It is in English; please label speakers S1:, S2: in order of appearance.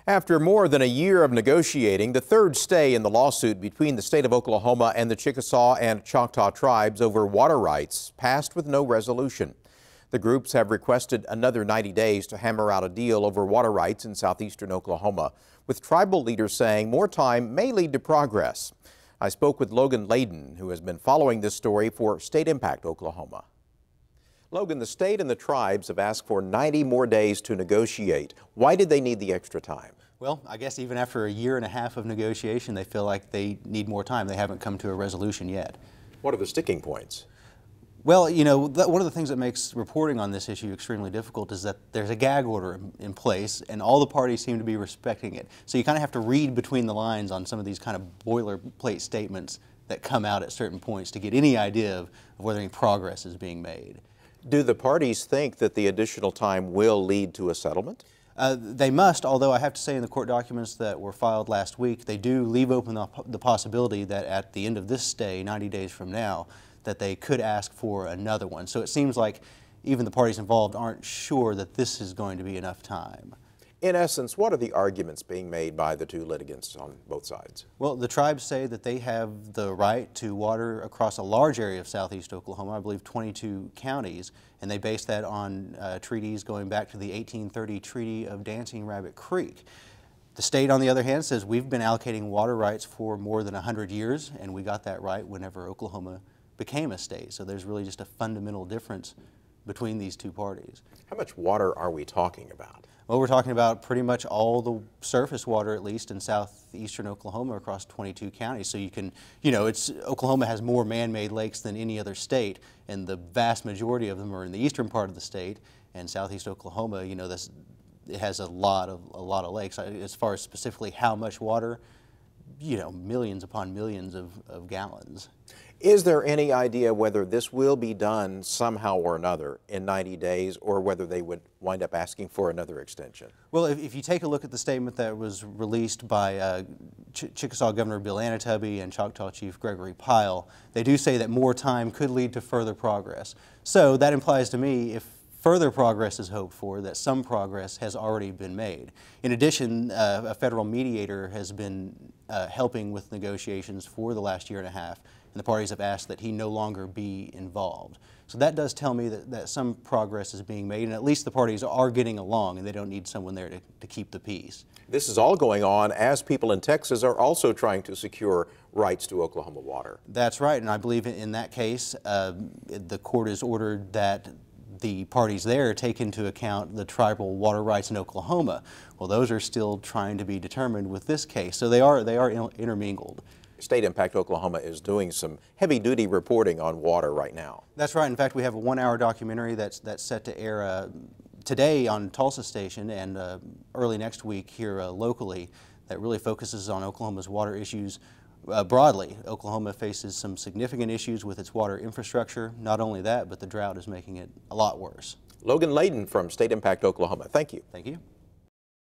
S1: After more than a year of negotiating, the third stay in the lawsuit between the state of Oklahoma and the Chickasaw and Choctaw tribes over water rights passed with no resolution. The groups have requested another 90 days to hammer out a deal over water rights in southeastern Oklahoma, with tribal leaders saying more time may lead to progress. I spoke with Logan Layden, who has been following this story for StateImpact Oklahoma. Logan, the state and the tribes have asked for 90 more days to negotiate. Why did they need the extra time?
S2: Well, I guess even after a year and a half of negotiation, they feel like they need more time. They haven't come to a resolution yet.
S1: What are the sticking points?
S2: Well, you know, one of the things that makes reporting on this issue extremely difficult is that there's a gag order in place and all the parties seem to be respecting it. So you kind of have to read between the lines on some of these kind of boilerplate statements that come out at certain points to get any idea of whether any progress is being made.
S1: Do the parties think that the additional time will lead to a settlement?
S2: They must, although I have to say in the court documents that were filed last week, they do leave open the possibility that at the end of this stay, 90 days from now, that they could ask for another one. So it seems like even the parties involved aren't sure that this is going to be enough time.
S1: In essence, what are the arguments being made by the two litigants on both sides?
S2: Well, the tribes say that they have the right to water across a large area of southeast Oklahoma, I believe 22 counties, and they base that on treaties going back to the 1830 Treaty of Dancing Rabbit Creek. The state, on the other hand, says we've been allocating water rights for more than 100 years, and we got that right whenever Oklahoma became a state. So there's really just a fundamental difference between these two parties.
S1: How much water are we talking about?
S2: Well, we're talking about pretty much all the surface water, at least in southeastern Oklahoma, across 22 counties. So you can, you know, Oklahoma has more man-made lakes than any other state, and the vast majority of them are in the eastern part of the state. And southeast Oklahoma, you know, it has a lot of lakes. As far as specifically how much water, you know, millions upon millions of gallons.
S1: Is there any idea whether this will be done somehow or another in 90 days, or whether they would wind up asking for another extension?
S2: Well, if you take a look at the statement that was released by Chickasaw Governor Bill Anatubby and Choctaw Chief Gregory Pyle, they do say that more time could lead to further progress. So that implies to me, if further progress is hoped for, that some progress has already been made. In addition, a federal mediator has been helping with negotiations for the last year and a half, and the parties have asked that he no longer be involved. So that does tell me that some progress is being made, and at least the parties are getting along, and they don't need someone there to keep the peace.
S1: This is all going on as people in Texas are also trying to secure rights to Oklahoma water.
S2: That's right, and I believe in that case, the court has ordered that the parties there take into account the tribal water rights in Oklahoma. Well, those are still trying to be determined with this case, so they are intermingled.
S1: StateImpact Oklahoma is doing some heavy-duty reporting on water right now.
S2: That's right. In fact, we have a one-hour documentary that's set to air today on Tulsa Station and early next week here locally that really focuses on Oklahoma's water issues broadly. Oklahoma faces some significant issues with its water infrastructure. Not only that, but the drought is making it a lot worse.
S1: Logan Layden from StateImpact Oklahoma. Thank you.
S2: Thank you.